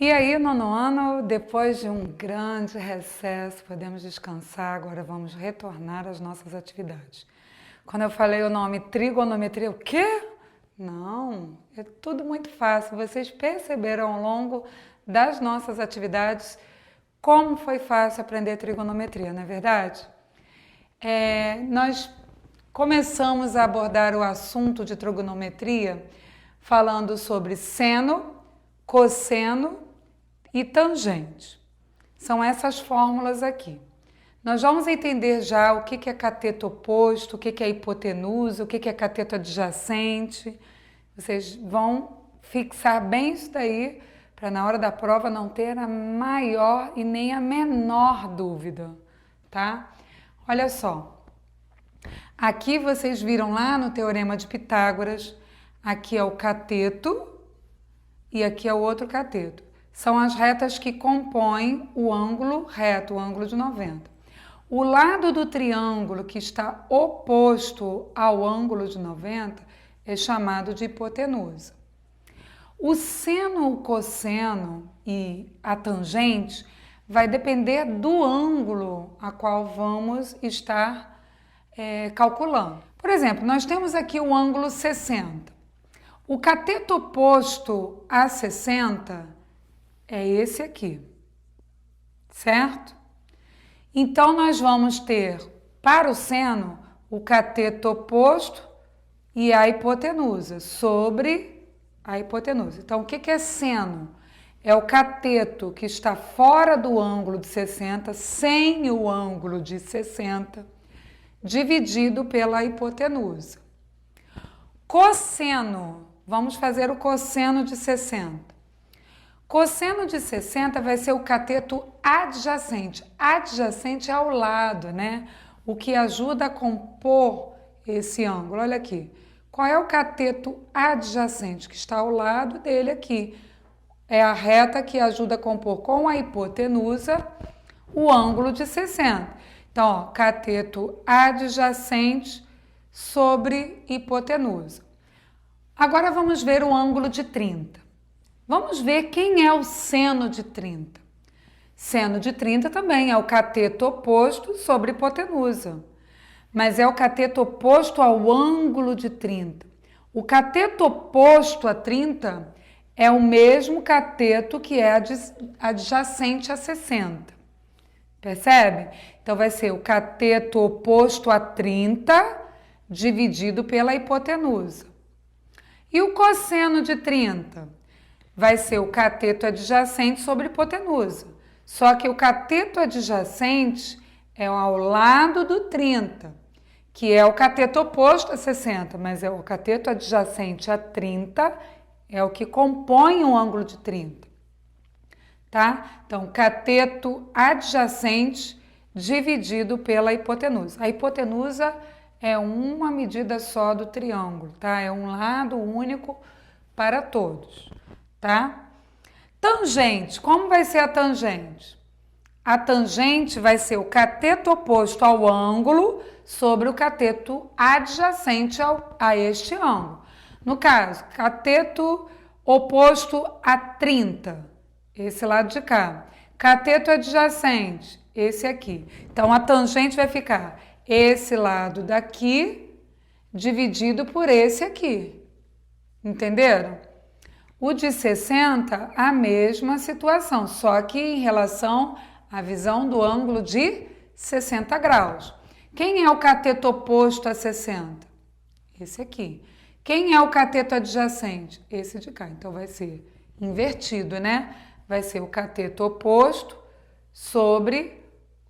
E aí, nono ano, depois de um grande recesso, podemos descansar, agora vamos retornar às nossas atividades. Quando eu falei o nome trigonometria, o quê? Não, é tudo muito fácil. Vocês perceberam ao longo das nossas atividades como foi fácil aprender trigonometria, não é verdade? Nós começamos a abordar o assunto de trigonometria falando sobre seno, cosseno e tangente. São essas fórmulas aqui. Nós vamos entender já o que é cateto oposto, o que é hipotenusa, o que é cateto adjacente. Vocês vão fixar bem isso daí para na hora da prova não ter a maior e nem a menor dúvida, tá? Olha só. Aqui vocês viram lá no Teorema de Pitágoras, aqui é o cateto e aqui é o outro cateto. São as retas que compõem o ângulo reto, o ângulo de 90. O lado do triângulo que está oposto ao ângulo de 90 é chamado de hipotenusa. O seno, o cosseno e a tangente vai depender do ângulo a qual vamos estar calculando. Por exemplo, nós temos aqui o ângulo 60. O cateto oposto a 60 é esse aqui, certo? Então, nós vamos ter, para o seno, o cateto oposto e a hipotenusa, sobre a hipotenusa. Então, o que é seno? É o cateto que está fora do ângulo de 60, sem o ângulo de 60, dividido pela hipotenusa. Cosseno, vamos fazer o cosseno de 60. Cosseno de 60 vai ser o cateto adjacente. Adjacente ao lado, né? O que ajuda a compor esse ângulo. Olha aqui. Qual é o cateto adjacente que está ao lado dele aqui? É a reta que ajuda a compor com a hipotenusa o ângulo de 60. Então, ó, cateto adjacente sobre hipotenusa. Agora vamos ver o ângulo de 30. Vamos ver quem é o seno de 30. Seno de 30 também é o cateto oposto sobre hipotenusa, mas é o cateto oposto ao ângulo de 30. O cateto oposto a 30 é o mesmo cateto que é adjacente a 60. Percebe? Então vai ser o cateto oposto a 30 dividido pela hipotenusa. E o cosseno de 30? Vai ser o cateto adjacente sobre hipotenusa. Só que o cateto adjacente é ao lado do 30, que é o cateto oposto a 60, mas é o cateto adjacente a 30, é o que compõe o ângulo de 30. Tá? Então, cateto adjacente dividido pela hipotenusa. A hipotenusa é uma medida só do triângulo, tá? É um lado único para todos. Tá? Tangente, como vai ser a tangente? A tangente vai ser o cateto oposto ao ângulo sobre o cateto adjacente a este ângulo. No caso, cateto oposto a 30, esse lado de cá. Cateto adjacente, esse aqui. Então, a tangente vai ficar esse lado daqui dividido por esse aqui. Entenderam? O de 60, a mesma situação, só que em relação à visão do ângulo de 60 graus. Quem é o cateto oposto a 60? Esse aqui. Quem é o cateto adjacente? Esse de cá. Então, vai ser invertido, né? Vai ser o cateto oposto sobre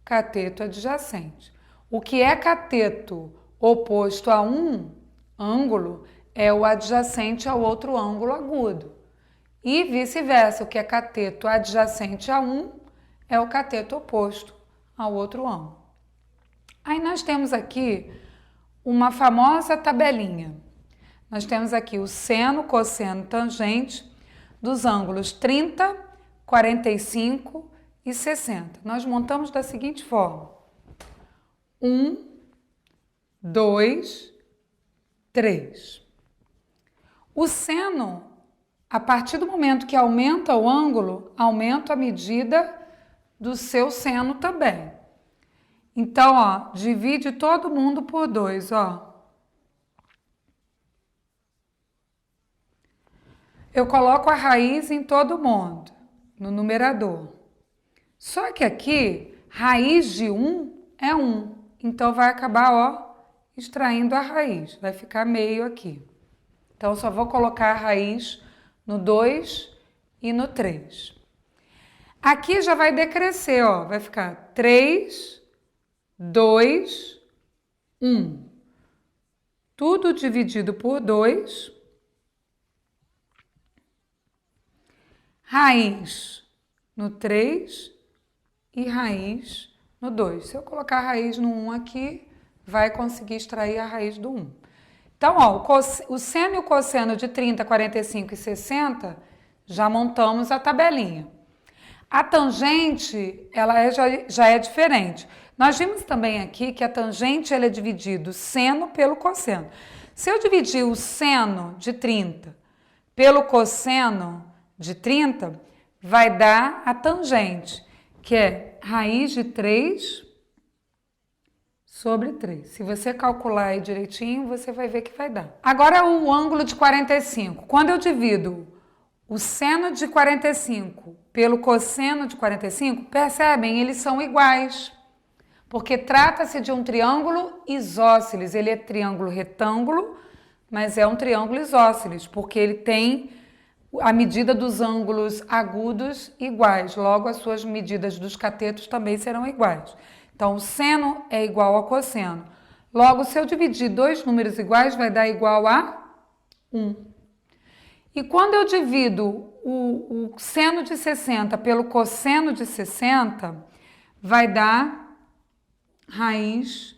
cateto adjacente. O que é cateto oposto a um ângulo é o adjacente ao outro ângulo agudo. E vice-versa, o que é cateto adjacente a um é o cateto oposto ao outro ângulo. Aí nós temos aqui uma famosa tabelinha. Nós temos aqui o seno, cosseno, tangente dos ângulos 30, 45 e 60. Nós montamos da seguinte forma: 1, 2, 3. O seno a partir do momento que aumenta o ângulo, aumenta a medida do seu seno também. Então, ó, divide todo mundo por 2, ó. Eu coloco a raiz em todo mundo, no numerador. Só que aqui, raiz de 1 é 1. Então, vai acabar, ó, extraindo a raiz. Vai ficar meio aqui. Então, eu só vou colocar a raiz no 2 e no 3. Aqui já vai decrescer, ó. Vai ficar 3, 2, 1. Tudo dividido por 2. Raiz no 3 e raiz no 2. Se eu colocar a raiz no 1 aqui, vai conseguir extrair a raiz do 1. Então, ó, o seno e o cosseno de 30, 45 e 60, já montamos a tabelinha. A tangente, ela já é diferente. Nós vimos também aqui que a tangente ela é dividida o seno pelo cosseno. Se eu dividir o seno de 30 pelo cosseno de 30, vai dar a tangente, que é raiz de 3 sobre 3. Se você calcular aí direitinho, você vai ver que vai dar. Agora o ângulo de 45. Quando eu divido o seno de 45 pelo cosseno de 45, percebem? Eles são iguais. Porque trata-se de um triângulo isósceles. Ele é triângulo retângulo, mas é um triângulo isósceles, porque ele tem a medida dos ângulos agudos iguais. Logo, as suas medidas dos catetos também serão iguais. Então, o seno é igual ao cosseno. Logo, se eu dividir dois números iguais, vai dar igual a 1. E quando eu divido o seno de 60 pelo cosseno de 60, vai dar raiz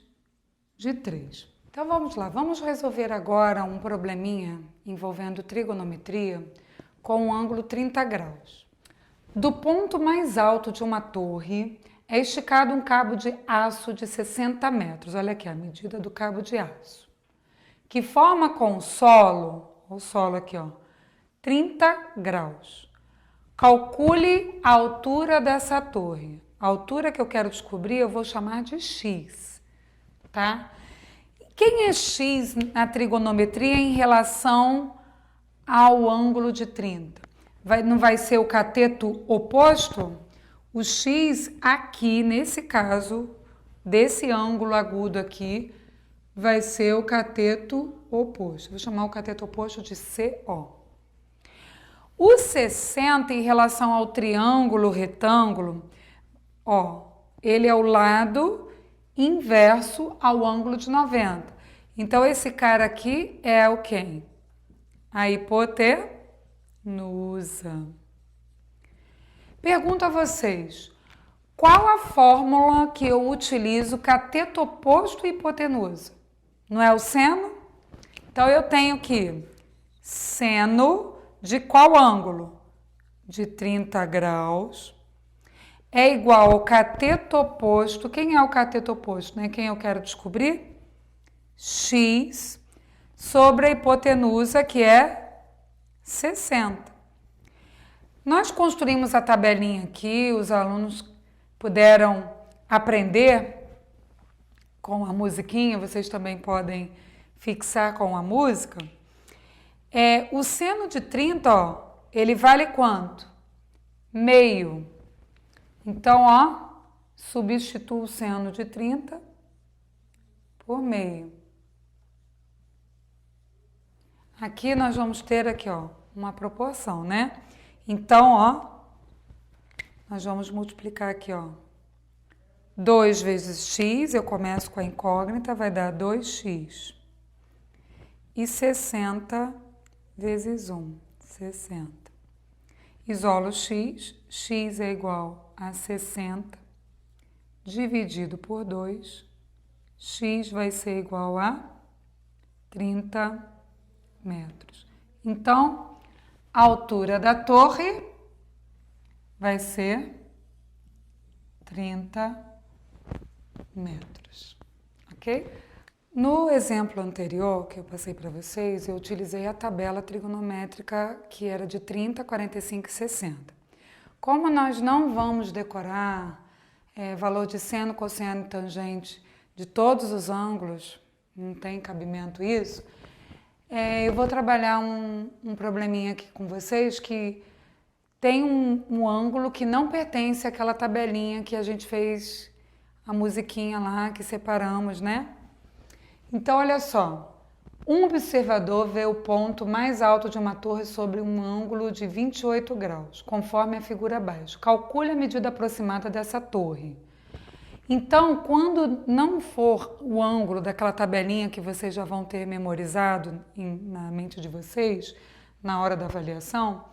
de 3. Então, vamos lá. Vamos resolver agora um probleminha envolvendo trigonometria com um ângulo 30 graus. Do ponto mais alto de uma torre é esticado um cabo de aço de 60 metros. Olha aqui a medida do cabo de aço. Que forma com o solo aqui, ó, 30 graus. Calcule a altura dessa torre. A altura que eu quero descobrir eu vou chamar de x, tá? Quem é x na trigonometria em relação ao ângulo de 30? Não vai ser o cateto oposto? O x aqui, nesse caso, desse ângulo agudo aqui, vai ser o cateto oposto. Vou chamar o cateto oposto de CO. O 60 em relação ao triângulo retângulo, ó, ele é o lado inverso ao ângulo de 90. Então, esse cara aqui é o quem? A hipotenusa. Pergunto a vocês, qual a fórmula que eu utilizo cateto oposto e hipotenusa? Não é o seno? Então, eu tenho que seno de qual ângulo? De 30 graus. É igual ao cateto oposto. Quem é o cateto oposto? Né? Quem eu quero descobrir? X sobre a hipotenusa, que é 60. Nós construímos a tabelinha aqui, os alunos puderam aprender com a musiquinha, vocês também podem fixar com a música. O seno de 30, ó, ele vale quanto? Meio. Então, ó, substituo o seno de 30 por meio. Aqui nós vamos ter aqui, ó, uma proporção, né? Então, ó, nós vamos multiplicar aqui, ó. 2 vezes x, eu começo com a incógnita, vai dar 2x. E 60 vezes 1, 60. Isolo x, x é igual a 60, dividido por 2, x vai ser igual a 30 metros. Então, a altura da torre vai ser 30 metros, ok? No exemplo anterior que eu passei para vocês, eu utilizei a tabela trigonométrica que era de 30, 45 e 60. Como nós não vamos decorar valor de seno, cosseno e tangente de todos os ângulos, não tem cabimento isso, eu vou trabalhar um probleminha aqui com vocês que tem um ângulo que não pertence àquela tabelinha que a gente fez a musiquinha lá, que separamos, né? Então, olha só, um observador vê o ponto mais alto de uma torre sobre um ângulo de 28 graus, conforme a figura abaixo. Calcule a medida aproximada dessa torre. Então, quando não for o ângulo daquela tabelinha que vocês já vão ter memorizado na mente de vocês, na hora da avaliação,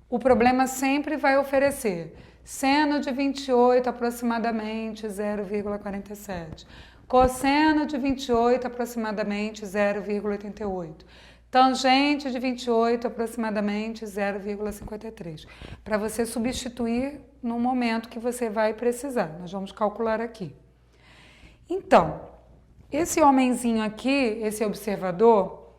o problema sempre vai oferecer seno de 28 aproximadamente 0,47. Cosseno de 28, aproximadamente 0,88. Tangente de 28, aproximadamente 0,53. Para você substituir no momento que você vai precisar. Nós vamos calcular aqui. Então, esse homenzinho aqui, esse observador,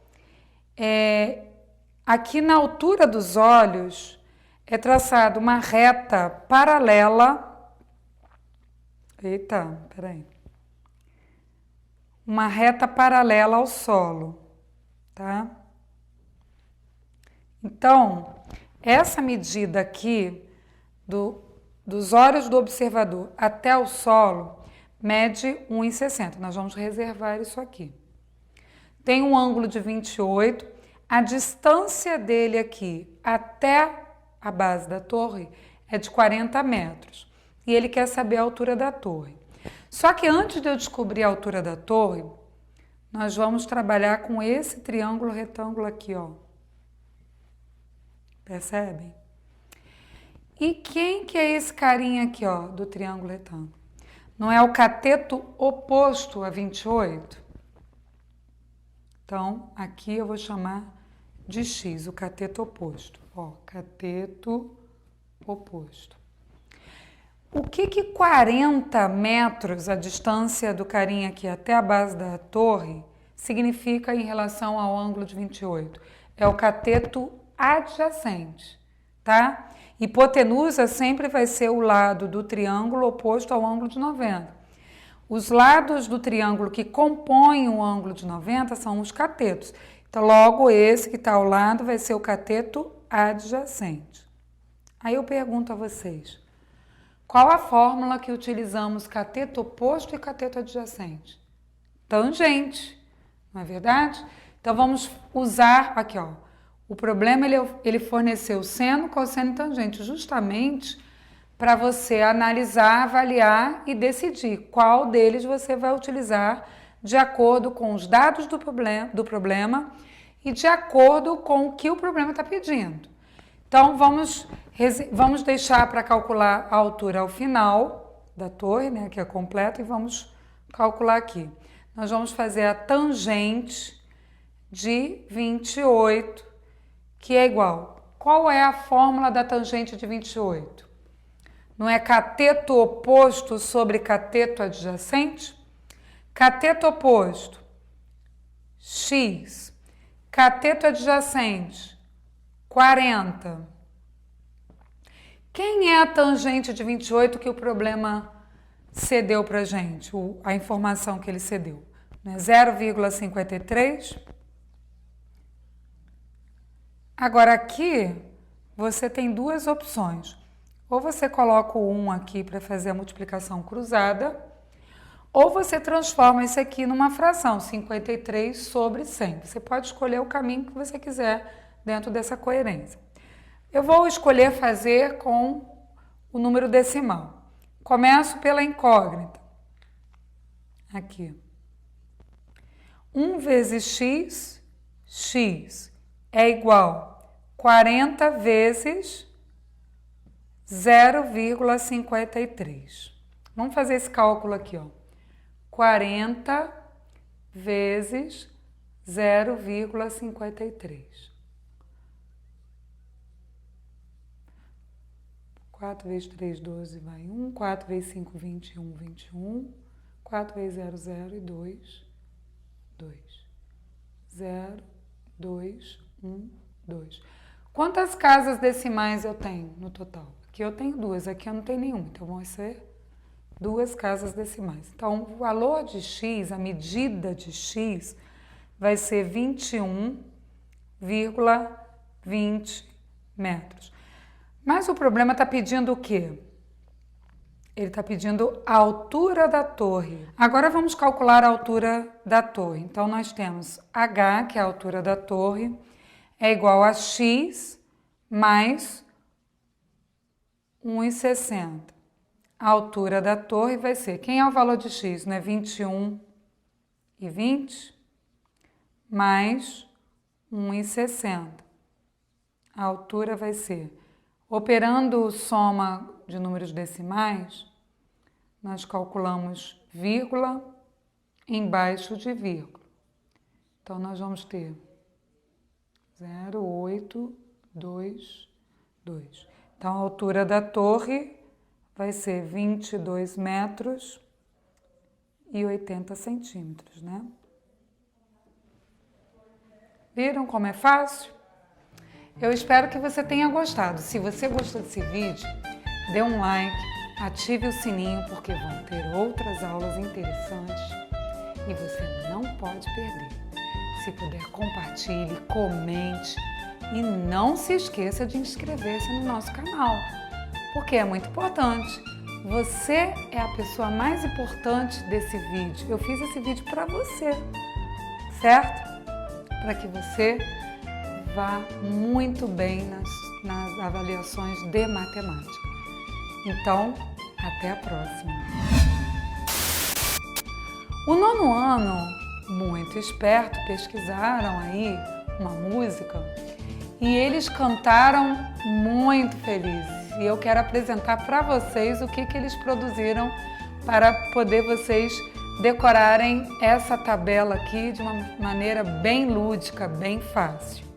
aqui na altura dos olhos, é traçada uma reta paralela. Eita, peraí. Uma reta paralela ao solo, tá? Então, essa medida aqui dos olhos do observador até o solo mede 1,60. Nós vamos reservar isso aqui. Tem um ângulo de 28, a distância dele aqui até a base da torre é de 40 metros. E ele quer saber a altura da torre. Só que antes de eu descobrir a altura da torre, nós vamos trabalhar com esse triângulo retângulo aqui, ó. Percebem? E quem que é esse carinha aqui, ó, do triângulo retângulo? Não é o cateto oposto a 28? Então, aqui eu vou chamar de x, o cateto oposto. Ó, cateto oposto. O que 40 metros, a distância do carinha aqui até a base da torre, significa em relação ao ângulo de 28? É o cateto adjacente, tá? Hipotenusa sempre vai ser o lado do triângulo oposto ao ângulo de 90. Os lados do triângulo que compõem o ângulo de 90 são os catetos. Então, logo esse que está ao lado vai ser o cateto adjacente. Aí eu pergunto a vocês, qual a fórmula que utilizamos cateto oposto e cateto adjacente? Tangente, não é verdade? Então vamos usar aqui, ó. O problema ele forneceu seno, cosseno e tangente, justamente para você analisar, avaliar e decidir qual deles você vai utilizar de acordo com os dados do problema e de acordo com o que o problema está pedindo. Então, vamos deixar para calcular a altura ao final da torre, né, que é completa, e vamos calcular aqui. Nós vamos fazer a tangente de 28, que é igual. Qual é a fórmula da tangente de 28? Não é cateto oposto sobre cateto adjacente? Cateto oposto, x. Cateto adjacente, 40. Quem é a tangente de 28 que o problema cedeu para a gente? A informação que ele cedeu? 0,53. Agora aqui você tem duas opções. Ou você coloca o 1 aqui para fazer a multiplicação cruzada, ou você transforma isso aqui numa fração, 53 sobre 100. Você pode escolher o caminho que você quiser dentro dessa coerência. Eu vou escolher fazer com o número decimal. Começo pela incógnita. Aqui. 1 vezes x, x é igual a 40 vezes 0,53. Vamos fazer esse cálculo aqui, ó. 40 vezes 0,53. 4 vezes 3, 12, vai 1. 4 vezes 5, 21, 21. 4 vezes 0, 0 e 2, 2. 0, 2, 1, 2. Quantas casas decimais eu tenho no total? Aqui eu tenho 2, aqui eu não tenho nenhuma, então vão ser 2 casas decimais. Então, o valor de x, a medida de x, vai ser 21,20 metros. Mas o problema está pedindo o quê? Ele está pedindo a altura da torre. Agora vamos calcular a altura da torre. Então, nós temos h, que é a altura da torre, é igual a x mais 1,60. A altura da torre vai ser... Quem é o valor de x? Não é 21,20 mais 1,60. A altura vai ser... Operando soma de números decimais, nós calculamos vírgula embaixo de vírgula. Então, nós vamos ter 0,822. Então, a altura da torre vai ser 22 metros e 80 centímetros, né? Viram como é fácil? Eu espero que você tenha gostado. Se você gostou desse vídeo, dê um like, ative o sininho, porque vão ter outras aulas interessantes e você não pode perder. Se puder, compartilhe, comente e não se esqueça de inscrever-se no nosso canal, porque é muito importante. Você é a pessoa mais importante desse vídeo. Eu fiz esse vídeo para você, certo? Para que você vá muito bem nas avaliações de matemática. Então, até a próxima. O nono ano, muito esperto, pesquisaram aí uma música e eles cantaram muito felizes. E eu quero apresentar para vocês o que eles produziram para poder vocês decorarem essa tabela aqui de uma maneira bem lúdica, bem fácil.